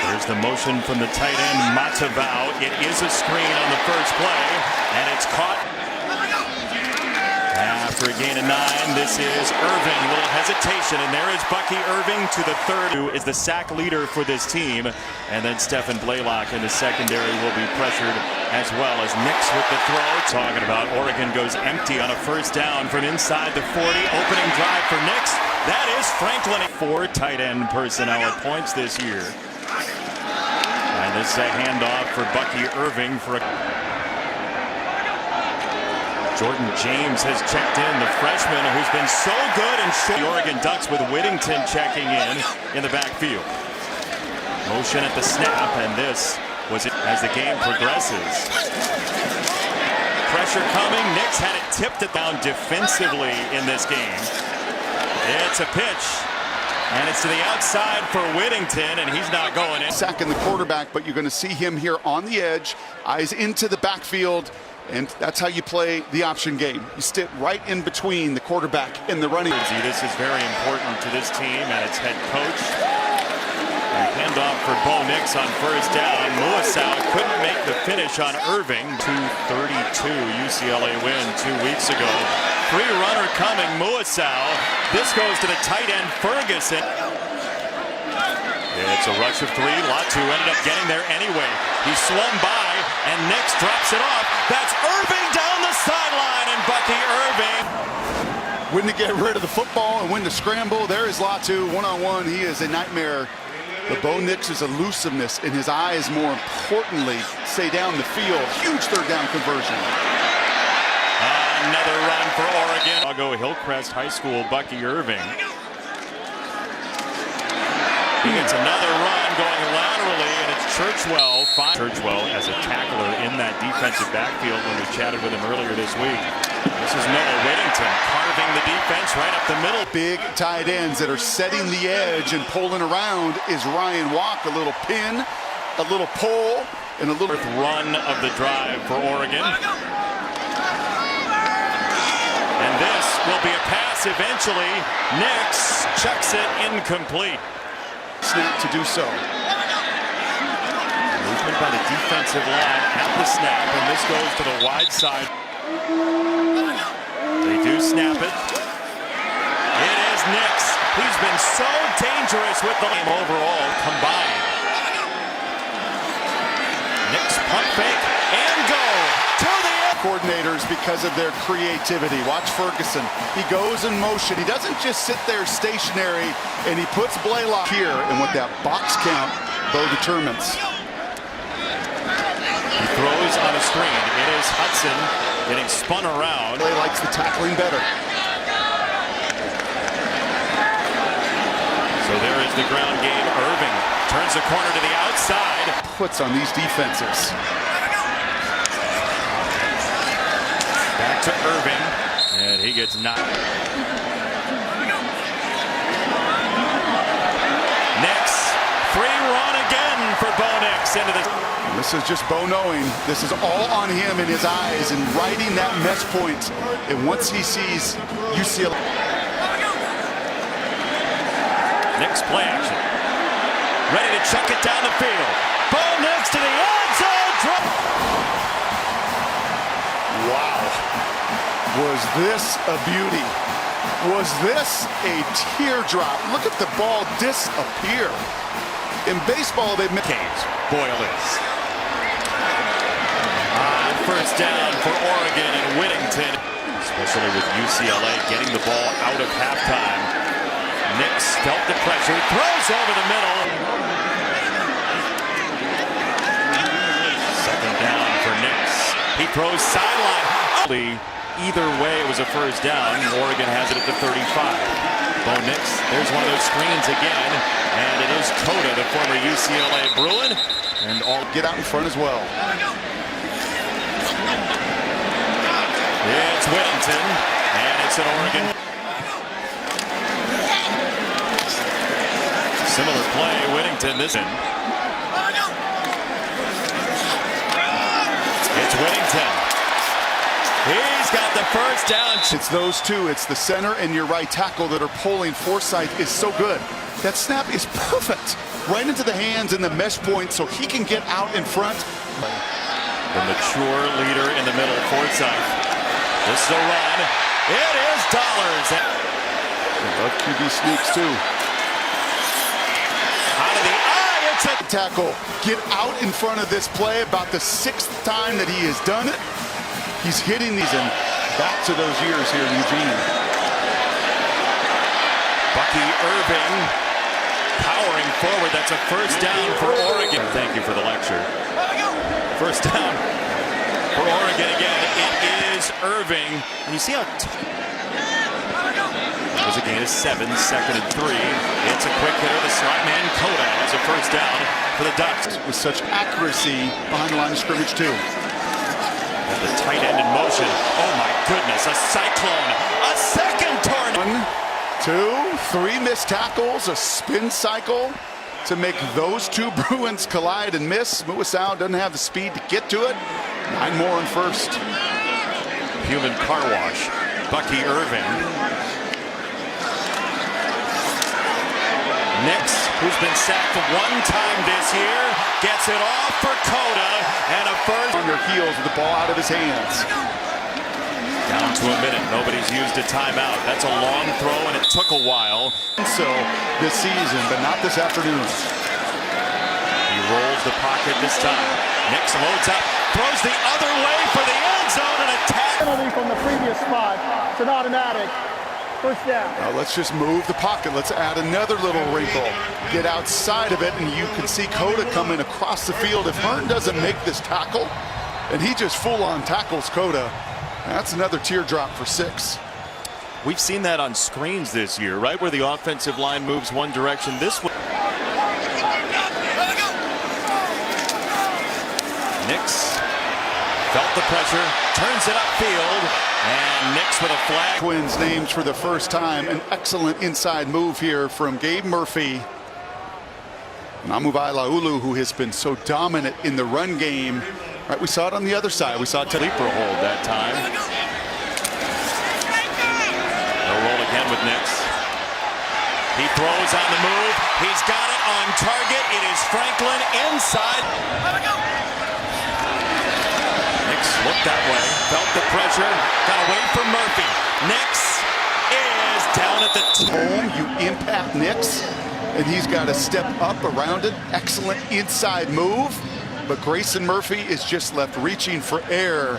Here's the motion from the tight end, Matavao. It is a screen on the first play, and it's caught. After a gain of 9, this is Irving. A little hesitation, and there is Bucky Irving to the third, who is the sack leader for this team. And then Stephen Blaylock in the secondary will be pressured as well as Nix with the throw. Talking about Oregon goes empty on a first down from inside the 40. Opening drive for Nix. That is Franklin. 4 tight end personnel at points this year. And this is a handoff for Bucky Irving for a... Jordan James has checked in, the freshman who's been so good and short. The Oregon Ducks with Whittington checking in the backfield. Motion at the snap, and this was it as the game progresses. Pressure coming. Nix had it tipped it down defensively in this game. It's a pitch, and it's to the outside for Whittington, and he's not going in. Sacking the quarterback, but you're going to see him here on the edge, eyes into the backfield. And that's how you play the option game. You sit right in between the quarterback and the running. This is very important to this team and its head coach. And handoff for Bo Nix on first down. Muasau couldn't make the finish on Irving. 2-32 UCLA win 2 weeks ago. Free runner coming, Muasau. This goes to the tight end, Ferguson. It's a rush of 3. Latu ended up getting there anyway. He swung by, and Nix drops it off. That's Irving down the sideline, and Bucky Irving. When to get rid of the football and when to scramble. There is Latu one-on-one. He is a nightmare. But Bo Nix's elusiveness in his eyes, more importantly, stay down the field. Huge third down conversion. Another run for Oregon. I'll go Hillcrest High School, Bucky Irving. He gets another run going laterally, and it's Churchwell. Churchwell as a tackler in that defensive backfield when we chatted with him earlier this week. This is Noah Whittington carving the defense right up the middle. Big tight ends that are setting the edge and pulling around is Ryan Walk. A little pin, a little pull, and a little run of the drive for Oregon. And this will be a pass eventually. Nix checks it incomplete. Snap to do so. Movement by the defensive line at the snap, and this goes to the wide side. They do snap it. It is Nix. He's been so dangerous with the game overall combined. Nix punt fake and go to the coordinators because of their creativity. Watch Ferguson. He goes in motion. He doesn't just sit there stationary, and he puts Blaylock here. And with that box count, Bo determines. He throws on a screen. It is Hudson getting spun around. Blay likes the tackling better. So there is the ground game. Irving turns the corner to the outside. Puts on these defenses. Back to Irving, and he gets knocked. Nix, free run again for Bo Nix into the... This is just Bo knowing this is all on him in his eyes and riding that mesh point. And once he sees UCLA... Nix play action. Ready to chuck it down the field. Bo Nix to the end zone. Drop. Wow. Was this a beauty? Was this a teardrop? Look at the ball disappear. In baseball, they make Boyle is. First down for Oregon and Whittington. Especially with UCLA getting the ball out of halftime. Nix felt the pressure, throws over the middle. Second down for Nix. He throws sideline. Either way, it was a first down. Oregon has it at the 35. Bo Nix, there's one of those screens again. And it is Toda, the former UCLA Bruin. And all get out in front as well. It's Whittington, and it's an Oregon. Similar play, Whittington this in. It's Whittington. He's got the first down. It's those two. It's the center and your right tackle that are pulling. Forsythe is so good. That snap is perfect. Right into the hands and the mesh point so he can get out in front. The mature leader in the middle, Forsythe. This is a run. It is dollars. I love QB sneaks too. Out of the eye, it's a tackle. Get out in front of this play. About the 6th time that he has done it. He's hitting these and back to those years here in Eugene. Bucky Irving powering forward. That's a first down for Oregon. Thank you for the lecture. First down for Oregon again. It is Irving. And you see how it was a gain of 7, 2nd and 3. It's a quick hitter. The slot man Coda has a first down for the Ducks. With such accuracy behind the line of scrimmage too. And the tight end in motion. Oh my goodness, a cyclone. A second tornado. 1, 2, 3 missed tackles, a spin cycle to make those two Bruins collide and miss. Muasau doesn't have the speed to get to it. 9 more in first. Human car wash. Bucky Irving. Nix, who's been sacked 1 time this year, gets it off for Coda, and a first. On their heels with the ball out of his hands. Down to a minute. Nobody's used a timeout. That's a long throw, and it took a while. So this season, but not this afternoon. He rolls the pocket this time. Nix loads up, throws the other way for the end zone, and a tackle. Penalty from the previous spot. It's an automatic. First down. Now let's just move the pocket. Let's add another little wrinkle. Get outside of it, and you can see Coda coming across the field. If Hearn doesn't make this tackle, and he just full-on tackles Coda, that's another teardrop for 6. We've seen that on screens this year, right where the offensive line moves one direction. This way. Nix felt the pressure, turns it upfield, and Nix with a flag. Twins names for the first time. An excellent inside move here from Gabe Murphy. Namuvai-Laulu, who has been so dominant in the run game. Right, we saw it on the other side. We saw it Sleeper hold that time. They'll roll again with Nix. He throws on the move. He's got it on target. It is Franklin inside. Nix looked that way, felt the pressure, got away from Murphy. Nix is down at the home. You impact Nix, and he's got to step up around it. Excellent inside move. But Grayson Murphy is just left reaching for air.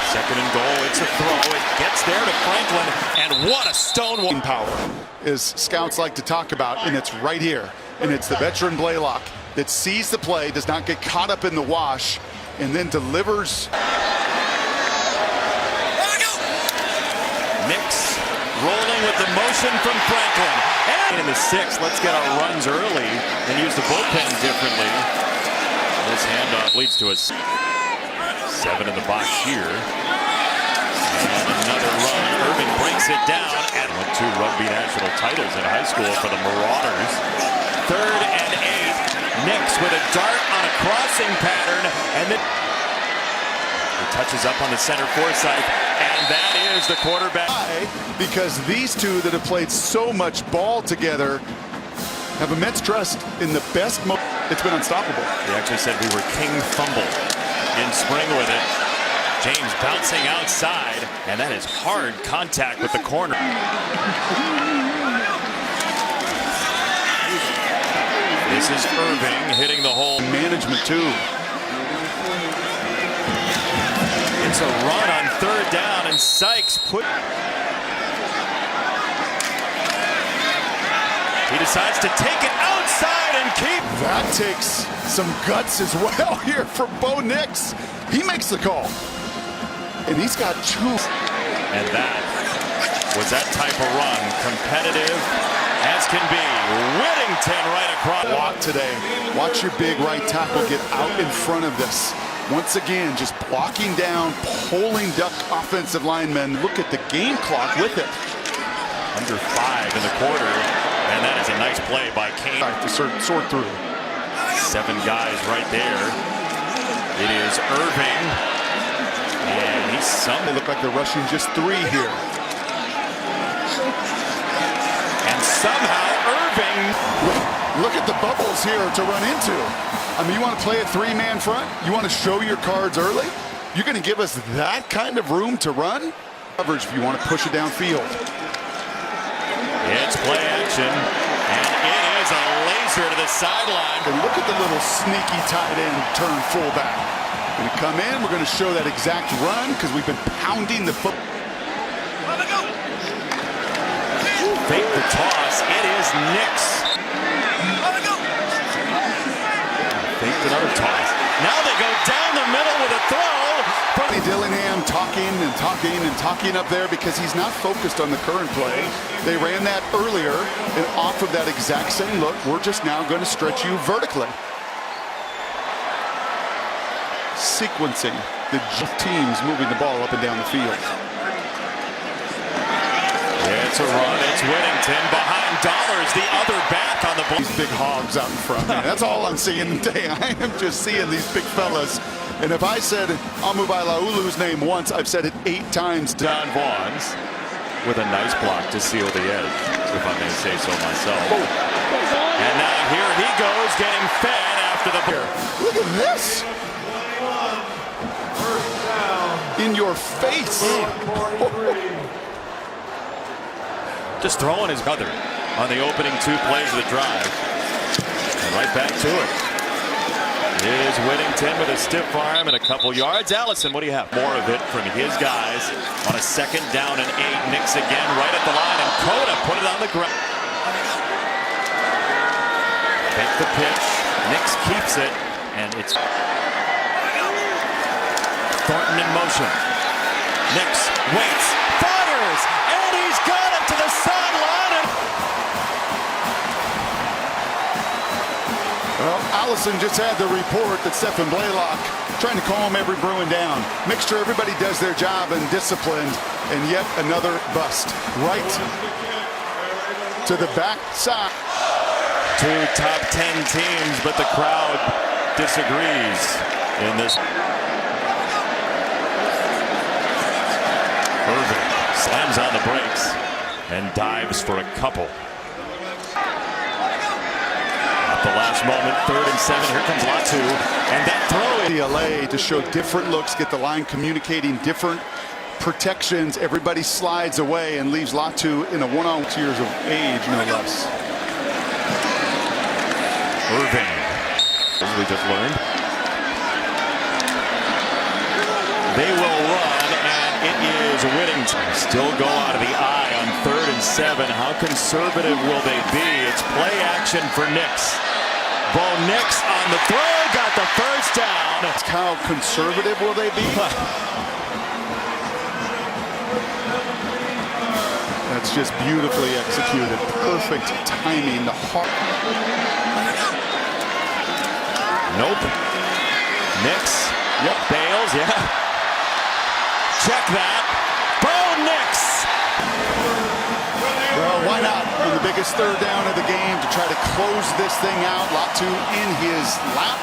2nd and goal, it's a throw. It gets there to Franklin, and what a stonewall. Power, as scouts like to talk about, and it's right here. And it's the veteran Blaylock that sees the play, does not get caught up in the wash, and then delivers. Nix rolling with the motion from Franklin. And in the 6th, let's get our runs early and use the bullpen differently. This handoff leads to a 7 in the box here. And another run. Irving breaks it down. And won 2 rugby national titles in high school for the Marauders. 3rd and 8. Nix with a dart on a crossing pattern. And then he touches up on the center Forsythe. And that is the quarterback. Because these two that have played so much ball together have immense trust in the best moment. It's been unstoppable. They actually said we were king fumble in spring with it. James bouncing outside, and that is hard contact with the corner. This is Irving hitting the hole. Management too. It's a run on 3rd down, and Sykes put. He decides to take it outside and keep. That takes some guts as well here from Bo Nix. He makes the call. And he's got 2. And that was that type of run. Competitive as can be. Whittington right across. Block today. Watch your big right tackle get out in front of this. Once again, just blocking down, pulling Duck offensive linemen. Look at the game clock with it. Under 5 in the quarter. And that is a nice play by Kane. To sort through. 7 guys right there. It is Irving. And he's They look like they're rushing just 3 here. And somehow Irving. Look at the bubbles here to run into. I mean, you want to play a 3-man front? You want to show your cards early? You're going to give us that kind of room to run? Coverage if you want to push it downfield. It's play action. And it is a laser to the sideline. And look at the little sneaky tight end turn fullback. Going to come in. We're going to show that exact run because we've been pounding the foot. Fake the toss. It is Nix. Faked another toss. Now they go down the middle with a throw. Dillingham talking up there because he's not focused on the current play. They ran that earlier, and off of that exact same look, we're just now going to stretch you vertically. Sequencing the teams moving the ball up and down the field. It's a run. It's Whittington behind Dollars, the other back on the ball. These big hogs out in front. Man, that's all I'm seeing today. I am just seeing these big fellas. And if I said Amubaila'ulu's name once, I've said it 8 times. Don Vaughn's with a nice block to seal the edge, if I may say so myself. Oh. And now here he goes, getting fed after the. Look at this. In your face. Just throwing his brother on the opening 2 plays of the drive. And right back to it. Here's Whittington with a stiff arm and a couple yards. Allison, what do you have? More of it from his guys on a 2nd down and 8. Nix again right at the line, and Coda put it on the ground. Take the pitch. Nix keeps it, and it's Thornton in motion. Nix waits, fires, and he's got it to the sideline. Well, Allison just had the report that Stephen Blaylock trying to calm every Bruin down. Make sure everybody does their job and disciplined, and yet another bust. Right to the back side. 2 top 10 teams, but the crowd disagrees in this. Irving slams on the brakes and dives for a couple. At the last moment, 3rd and 7. Here comes Latu, and that throw. UCLA to show different looks, get the line communicating different protections. Everybody slides away and leaves Latu in a 1-on-1 years of age, no less. Irving, as we just learned. They will run, and it is Whittington. Still go out of the eye on 3rd and 7. How conservative will they be? It's play action for Nix. Bo Nix on the throw, got the 1st down. How conservative will they be? That's just beautifully executed. Perfect timing. The heart. Nope. Nix. Yep. Bales, yeah. Check that. Bo Nix. Well, why not? On the biggest 3rd down of the game to try to close this thing out. Latu in his lap.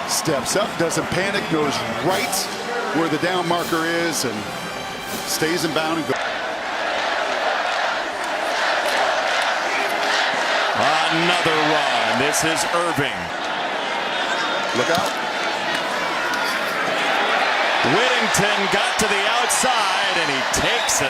Steps up, doesn't panic, goes right where the down marker is and stays in bound. And Another run. This is Irving. Look out. Whittington got to the outside, and he takes it.